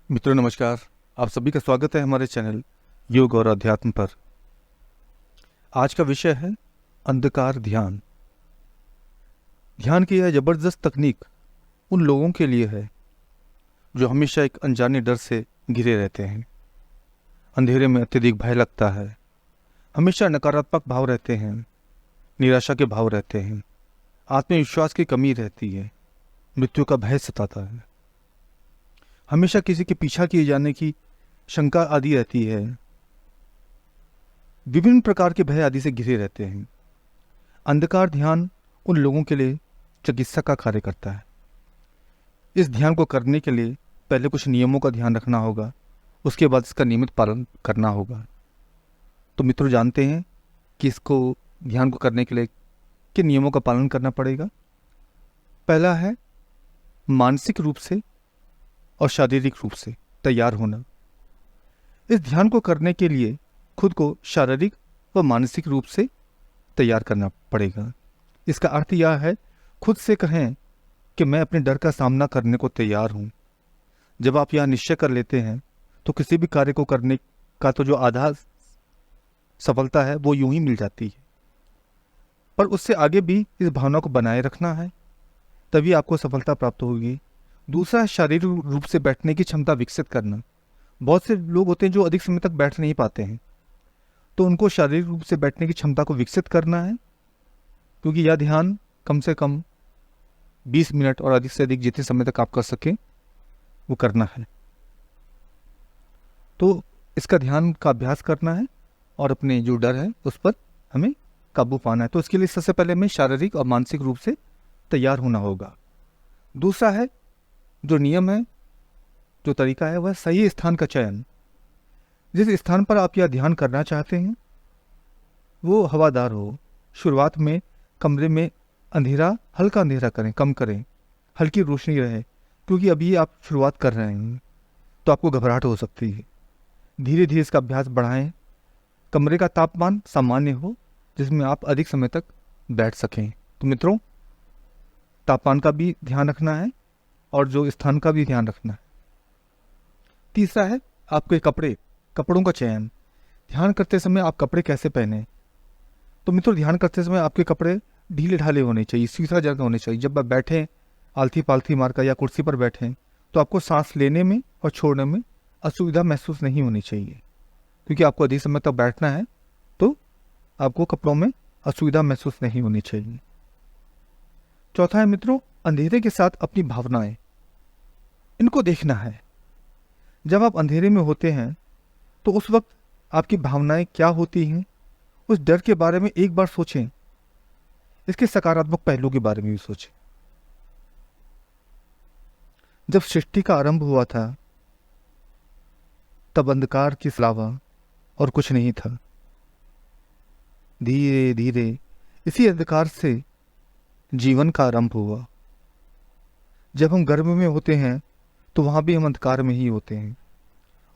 मित्रों नमस्कार। आप सभी का स्वागत है हमारे चैनल योग और अध्यात्म पर। आज का विषय है अंधकार ध्यान। ध्यान की यह जबरदस्त तकनीक उन लोगों के लिए है जो हमेशा एक अनजाने डर से घिरे रहते हैं। अंधेरे में अत्यधिक भय लगता है, हमेशा नकारात्मक भाव रहते हैं, निराशा के भाव रहते हैं, आत्मविश्वास की कमी रहती है, मृत्यु का भय सताता है, हमेशा किसी के पीछा किए जाने की शंका आदि रहती है। विभिन्न प्रकार के भय आदि से घिरे रहते हैं। अंधकार ध्यान उन लोगों के लिए चिकित्सा का कार्य करता है। इस ध्यान को करने के लिए पहले कुछ नियमों का ध्यान रखना होगा, उसके बाद इसका नियमित पालन करना होगा। तो मित्रों जानते हैं कि इसको ध्यान को करने के लिए किन नियमों का पालन करना पड़ेगा। पहला है मानसिक रूप से और शारीरिक रूप से तैयार होना। इस ध्यान को करने के लिए खुद को शारीरिक व मानसिक रूप से तैयार करना पड़ेगा। इसका अर्थ यह है, खुद से कहें कि मैं अपने डर का सामना करने को तैयार हूं। जब आप यह निश्चय कर लेते हैं तो किसी भी कार्य को करने का तो जो आधा सफलता है वो यूं ही मिल जाती है, पर उससे आगे भी इस भावना को बनाए रखना है, तभी आपको सफलता प्राप्त होगी। दूसरा है शारीरिक रूप से बैठने की क्षमता विकसित करना। बहुत से लोग होते हैं जो अधिक समय तक बैठ नहीं पाते हैं, तो उनको शारीरिक रूप से बैठने की क्षमता को विकसित करना है, क्योंकि यह ध्यान कम से कम 20 मिनट और अधिक से अधिक जितने समय तक आप कर सकें वो करना है। तो इसका ध्यान का अभ्यास करना है और अपने जो डर है उस पर हमें काबू पाना है। तो इसके लिए सबसे पहले हमें शारीरिक और मानसिक रूप से तैयार होना होगा। दूसरा है, जो नियम है, जो तरीका है, वह सही स्थान का चयन। जिस स्थान पर आप यह ध्यान करना चाहते हैं वो हवादार हो। शुरुआत में कमरे में अंधेरा, हल्का अंधेरा करें, कम करें, हल्की रोशनी रहे, क्योंकि अभी आप शुरुआत कर रहे हैं तो आपको घबराहट हो सकती है। धीरे धीरे इसका अभ्यास बढ़ाएं। कमरे का तापमान सामान्य हो जिसमें आप अधिक समय तक बैठ सकें। तो मित्रों, तापमान का भी ध्यान रखना है और जो स्थान का भी ध्यान रखना है। तीसरा है आपके कपड़ों का चयन। ध्यान करते समय आप कपड़े कैसे पहने। तो मित्रों, ध्यान करते समय आपके कपड़े ढीले ढाले होने चाहिए, सीधा जगह होने चाहिए। जब आप बैठें आलथी पालथी मारकर या कुर्सी पर बैठें तो आपको सांस लेने में और छोड़ने में असुविधा महसूस नहीं होनी चाहिए, क्योंकि आपको अधिक समय तक बैठना है, तो आपको कपड़ों में असुविधा महसूस नहीं होनी चाहिए। चौथा है मित्रों, अंधेरे के साथ अपनी भावनाएं, इनको देखना है। जब आप अंधेरे में होते हैं तो उस वक्त आपकी भावनाएं क्या होती हैं, उस डर के बारे में एक बार सोचें। इसके सकारात्मक पहलू के बारे में भी सोचें। जब सृष्टि का आरंभ हुआ था तब अंधकार के अलावा और कुछ नहीं था। धीरे धीरे इसी अंधकार से जीवन का आरंभ हुआ। जब हम गर्भ में होते हैं तो वहां भी हम अंधकार में ही होते हैं,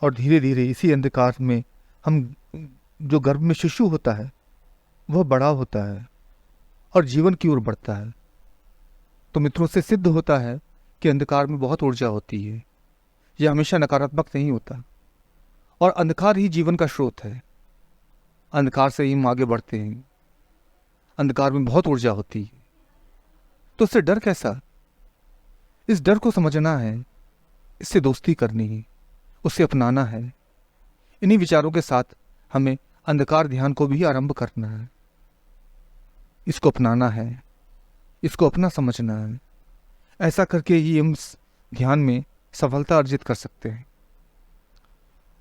और धीरे धीरे इसी अंधकार में हम, जो गर्भ में शिशु होता है वह बड़ा होता है और जीवन की ओर बढ़ता है। तो मित्रों, से सिद्ध होता है कि अंधकार में बहुत ऊर्जा होती है, यह हमेशा नकारात्मक नहीं होता, और अंधकार ही जीवन का स्रोत है। अंधकार से ही हम आगे बढ़ते हैं। अंधकार में बहुत ऊर्जा होती है। तो इससे डर कैसा? इस डर को समझना है, इससे दोस्ती करनी है, उसे अपनाना है। इन्हीं विचारों के साथ हमें अंधकार ध्यान को भी आरंभ करना है। इसको अपनाना है, इसको अपना समझना है। ऐसा करके ही हम इस ध्यान में सफलता अर्जित कर सकते हैं।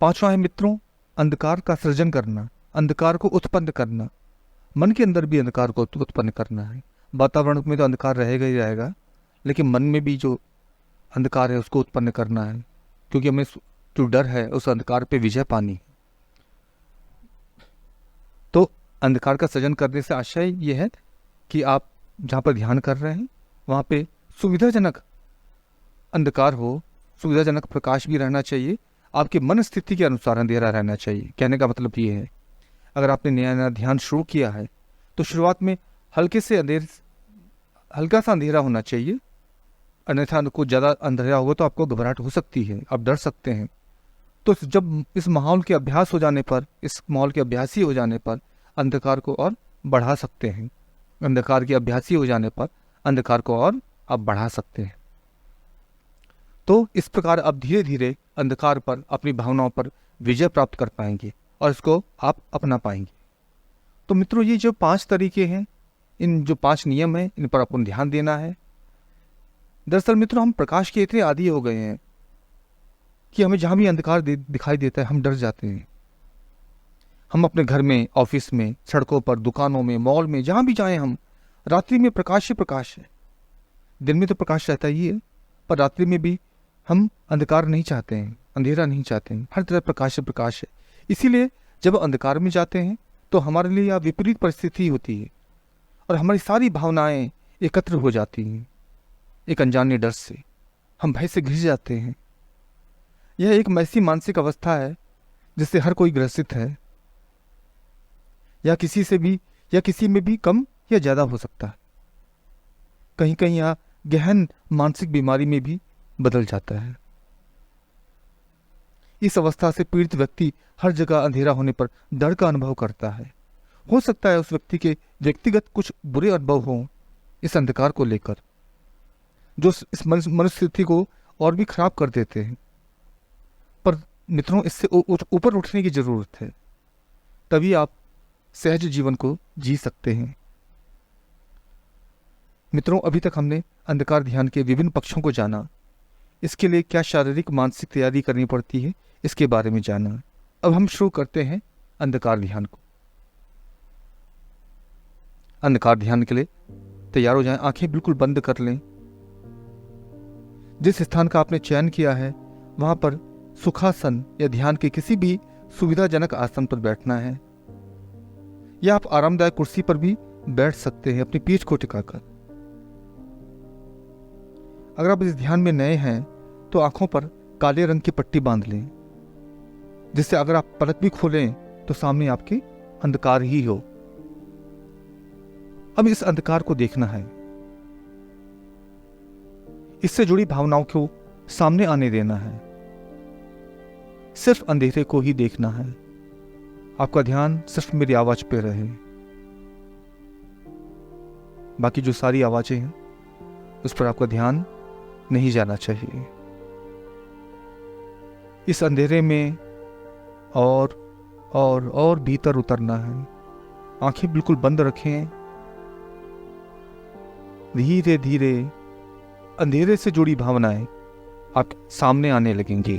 पांचवा है मित्रों, अंधकार का सृजन करना, अंधकार को उत्पन्न करना। मन के अंदर भी अंधकार को उत्पन्न करना है। वातावरण में तो अंधकार रहेगा ही रहेगा, लेकिन मन में भी जो अंधकार है उसको उत्पन्न करना है, क्योंकि हमें जो डर है उस अंधकार पे विजय पानी है। तो अंधकार का सृजन करने से आशय ये है कि आप जहाँ पर ध्यान कर रहे हैं वहाँ पे सुविधाजनक अंधकार हो, सुविधाजनक प्रकाश भी रहना चाहिए। आपकी मन स्थिति के अनुसार अंधेरा रहना चाहिए। कहने का मतलब ये है, अगर आपने नया नया ध्यान शुरू किया है तो शुरुआत में हल्का सा अंधेरा होना चाहिए, अन्यथा को ज़्यादा अंधेरा होगा तो आपको घबराहट हो सकती है, आप डर सकते हैं। तो जब इस माहौल के अभ्यास हो जाने पर, इस माहौल के अभ्यासी हो जाने पर अंधकार को और बढ़ा सकते हैं। अंधकार के अभ्यासी हो जाने पर अंधकार को और आप बढ़ा सकते हैं। तो इस प्रकार आप धीरे धीरे अंधकार पर, अपनी भावनाओं पर विजय प्राप्त कर पाएंगे और इसको आप अपना पाएंगे। तो मित्रों, ये जो 5 तरीके हैं, इन जो 5 नियम हैं, इन पर अपन ध्यान देना है। दरअसल मित्रों, हम प्रकाश के इतने आदी हो गए हैं कि हमें जहाँ भी अंधकार दिखाई देता है हम डर जाते हैं। हम अपने घर में, ऑफिस में, सड़कों पर, दुकानों में, मॉल में, जहाँ भी जाएं हम, रात्रि में प्रकाश ही प्रकाश है। दिन में तो प्रकाश रहता ही है, पर रात्रि में भी हम अंधकार नहीं चाहते हैं, अंधेरा नहीं चाहते हैं, हर तरह प्रकाश ही प्रकाश है। इसीलिए जब अंधकार में जाते हैं तो हमारे लिए यह विपरीत परिस्थिति होती है और हमारी सारी भावनाएं एकत्र हो जाती हैं। एक अनजाने डर से हम भय से घिर जाते हैं। यह एक ऐसी मानसिक अवस्था है जिससे हर कोई ग्रसित है, या किसी में भी कम या ज़्यादा हो सकता है। कहीं कहीं यह गहन मानसिक बीमारी में भी बदल जाता है। इस अवस्था से पीड़ित व्यक्ति हर जगह अंधेरा होने पर डर का अनुभव करता है। हो सकता है उस व्यक्ति के व्यक्तिगत कुछ बुरे अनुभव हों इस अंधकार को लेकर, जो इस मनुष्य स्थिति को और भी खराब कर देते हैं। पर मित्रों, इससे ऊपर उठने की जरूरत है, तभी आप सहज जीवन को जी सकते हैं। मित्रों, अभी तक हमने अंधकार ध्यान के विभिन्न पक्षों को जाना, इसके लिए क्या शारीरिक मानसिक तैयारी करनी पड़ती है इसके बारे में जाना। अब हम शुरू करते हैं अंधकार ध्यान को। अंधकार ध्यान के लिए तैयार हो जाएं, आंखें बिल्कुल बंद कर लें। जिस स्थान का आपने चयन किया है वहां पर सुखासन या ध्यान के किसी भी सुविधाजनक आसन पर बैठना है, या आप आरामदायक कुर्सी पर भी बैठ सकते हैं अपनी पीठ को टिकाकर। अगर आप इस ध्यान में नए हैं तो आंखों पर काले रंग की पट्टी बांध लें, जिससे अगर आप पलक भी खोलें तो सामने आपके अंधकार ही हो। अब इस अंधकार को देखना है, इससे जुड़ी भावनाओं को सामने आने देना है, सिर्फ अंधेरे को ही देखना है। आपका ध्यान सिर्फ मेरी आवाज पे रहे, बाकी जो सारी आवाजें हैं उस पर आपका ध्यान नहीं जाना चाहिए। इस अंधेरे में और भीतर उतरना है। आंखें बिल्कुल बंद रखें। धीरे धीरे अंधेरे से जुड़ी भावनाएं आप सामने आने लगेंगी।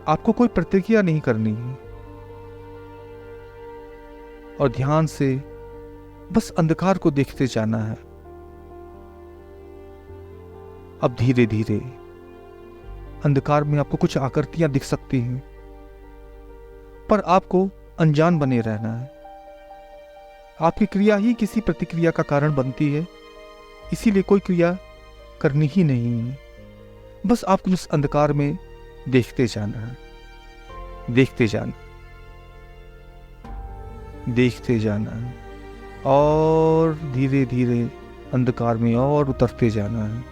आपको कोई प्रतिक्रिया नहीं करनी है और ध्यान से बस अंधकार को देखते जाना है। अब धीरे धीरे अंधकार में आपको कुछ आकृतियां दिख सकती हैं, पर आपको अनजान बने रहना है। आपकी क्रिया ही किसी प्रतिक्रिया का कारण बनती है, इसीलिए कोई क्रिया करनी ही नहीं है। बस आपको उस अंधकार में देखते जाना है, देखते जाना, देखते जाना है और धीरे धीरे अंधकार में और उतरते जाना है,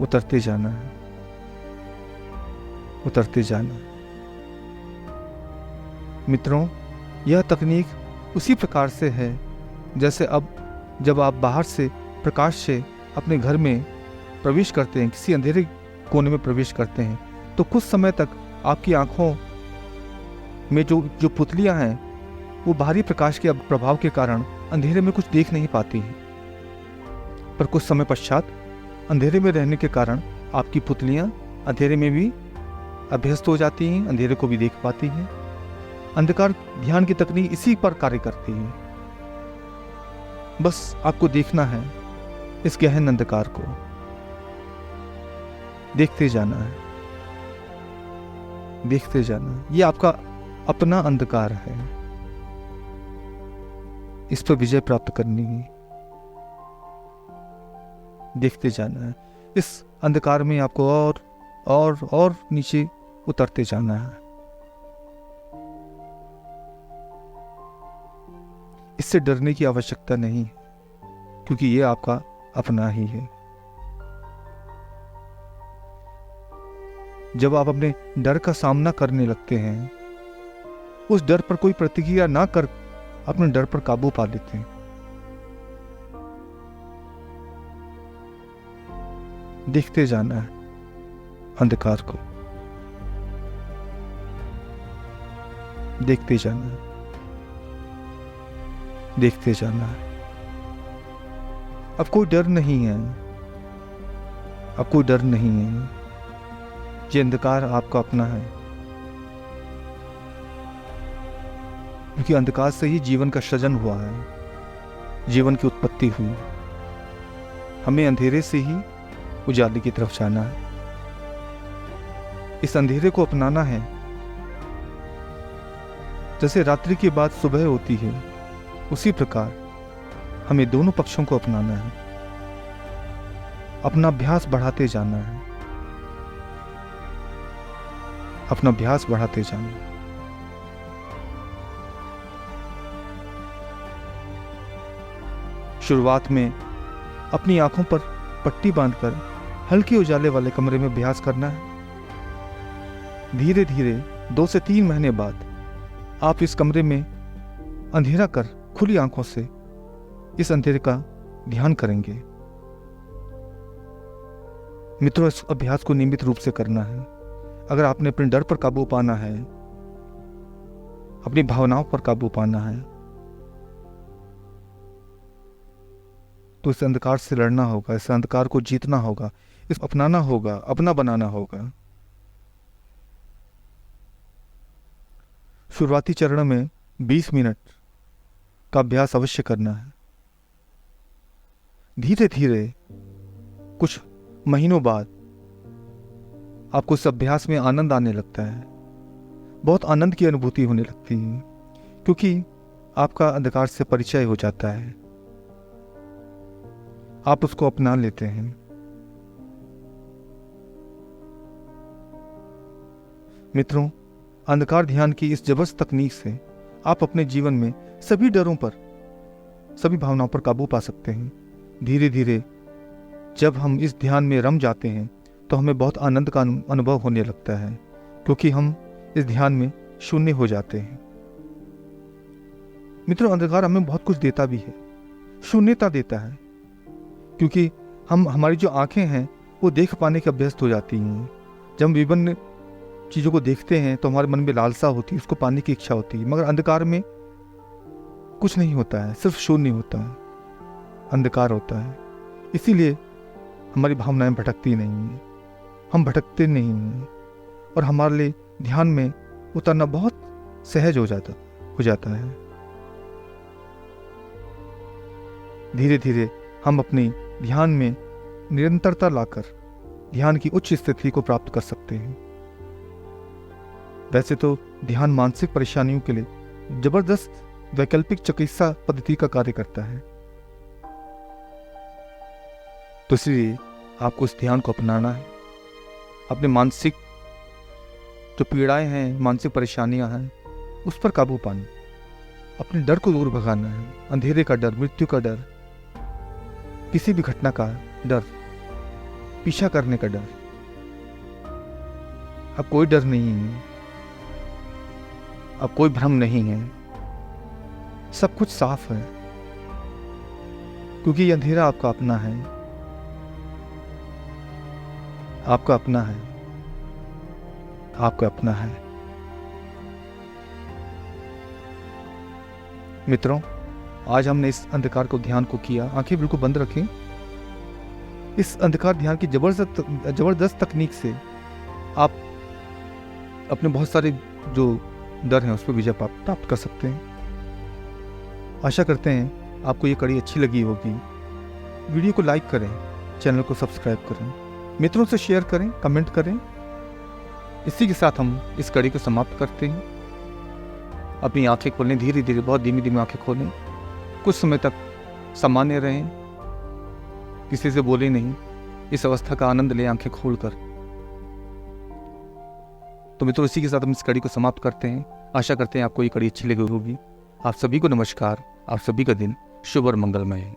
उतरते जाना है, उतरते जाना है। मित्रों, यह तकनीक उसी प्रकार से है जैसे अब जब आप बाहर से प्रकाश से अपने घर में प्रवेश करते हैं, किसी अंधेरे कोने में प्रवेश करते हैं, तो कुछ समय तक आपकी आंखों में जो पुतलियां हैं वो बाहरी प्रकाश के प्रभाव के कारण अंधेरे में कुछ देख नहीं पाती हैं। पर कुछ समय पश्चात अंधेरे में रहने के कारण आपकी पुतलियां अंधेरे में भी अभ्यस्त हो जाती हैं, अंधेरे को भी देख पाती हैं। अंधकार ध्यान की तकनीक इसी पर कार्य करती है। बस आपको देखना है इस गहन अंधकार को, देखते जाना है, देखते जाना है। ये आपका अपना अंधकार है, इस पर विजय प्राप्त करनी है, देखते जाना है। इस अंधकार में आपको और नीचे उतरते जाना है। इससे डरने की आवश्यकता नहीं, क्योंकि ये आपका अपना ही है। जब आप अपने डर का सामना करने लगते हैं, उस डर पर कोई प्रतिक्रिया ना कर अपने डर पर काबू पा लेते हैं। देखते जाना है अंधकार को, देखते जाना है, देखते जाना है। अब कोई डर नहीं है, अब कोई डर नहीं है। ये अंधकार आपका अपना है, क्योंकि अंधकार से ही जीवन का सृजन हुआ है, जीवन की उत्पत्ति हुई। हमें अंधेरे से ही उजाले की तरफ जाना है, इस अंधेरे को अपनाना है। जैसे रात्रि के बाद सुबह होती है, उसी प्रकार हमें दोनों पक्षों को अपनाना है, अपना अभ्यास बढ़ाते जाना है, अपना अभ्यास बढ़ाते जाना है। शुरुआत में अपनी आंखों पर पट्टी बांधकर हल्के उजाले वाले कमरे में अभ्यास करना है। धीरे धीरे 2 से 3 महीने बाद आप इस कमरे में अंधेरा कर खुली आंखों से इस अंधेरे का ध्यान करेंगे। मित्रों, इस अभ्यास को नियमित रूप से करना है। अगर आपने अपने डर पर काबू पाना है, अपनी भावनाओं पर काबू पाना है, तो इस अंधकार से लड़ना होगा, इस अंधकार को जीतना होगा, इस अपनाना होगा, अपना बनाना होगा। शुरुआती चरण में 20 मिनट का अभ्यास अवश्य करना है। धीरे धीरे कुछ महीनों बाद आपको इस अभ्यास में आनंद आने लगता है, बहुत आनंद की अनुभूति होने लगती है, क्योंकि आपका अंधकार से परिचय हो जाता है, आप उसको अपना लेते हैं। मित्रों, अंधकार ध्यान की इस जबरदस्त तकनीक से आप अपने जीवन में सभी डरों पर, सभी भावनाओं पर काबू पा सकते हैं। धीरे धीरे जब हम इस ध्यान में रम जाते हैं तो हमें बहुत आनंद का अनुभव होने लगता है, क्योंकि हम इस ध्यान में शून्य हो जाते हैं। मित्रों, अंधकार हमें बहुत कुछ देता भी है, शून्यता देता है, क्योंकि हमारी जो आंखें हैं वो देख पाने के अभ्यस्त हो जाती हैं। जब हम विभिन्न चीज़ों को देखते हैं तो हमारे मन में लालसा होती है, उसको पाने की इच्छा होती है, मगर अंधकार में कुछ नहीं होता है, सिर्फ शून्य होता है, अंधकार होता है। इसीलिए हमारी भावनाएं भटकती नहीं हैं, हम भटकते नहीं हैं, और हमारे लिए ध्यान में उतरना बहुत सहज हो जाता है। धीरे धीरे हम अपने ध्यान में निरंतरता लाकर ध्यान की उच्च स्थिति को प्राप्त कर सकते हैं। वैसे तो ध्यान मानसिक परेशानियों के लिए जबरदस्त वैकल्पिक चिकित्सा पद्धति का कार्य करता है, तो इसलिए आपको इस ध्यान को अपनाना है। अपने मानसिक जो पीड़ाएं हैं, मानसिक परेशानियां हैं, उस पर काबू पाना, अपने डर को दूर भगाना है। अंधेरे का डर, मृत्यु का डर, किसी भी घटना का डर, पीछा करने का डर, अब कोई डर नहीं है, अब कोई भ्रम नहीं है, सब कुछ साफ है, क्योंकि ये अंधेरा आपका अपना है, आपका अपना है, आपका अपना है। मित्रों, आज हमने इस अंधकार को ध्यान को किया। आंखें बिल्कुल बंद रखें। इस अंधकार ध्यान की जबरदस्त तकनीक से आप अपने बहुत सारे जो डर हैं उस पर विजय प्राप्त कर सकते हैं। आशा करते हैं आपको ये कड़ी अच्छी लगी होगी। वीडियो को लाइक करें, चैनल को सब्सक्राइब करें, मित्रों से शेयर करें, कमेंट करें। इसी के साथ हम इस कड़ी को समाप्त करते हैं। अपनी आंखें खोलें, धीरे धीरे, बहुत धीमी धीमी आंखें खोलें। कुछ समय तक सामान्य रहें, किसी से बोले नहीं, इस अवस्था का आनंद लें आंखें खोलकर। तो मित्रों, इसी के साथ हम इस कड़ी को समाप्त करते हैं। आशा करते हैं आपको ये कड़ी अच्छी लगी होगी। आप सभी को नमस्कार। आप सभी का दिन शुभ और मंगलमय है।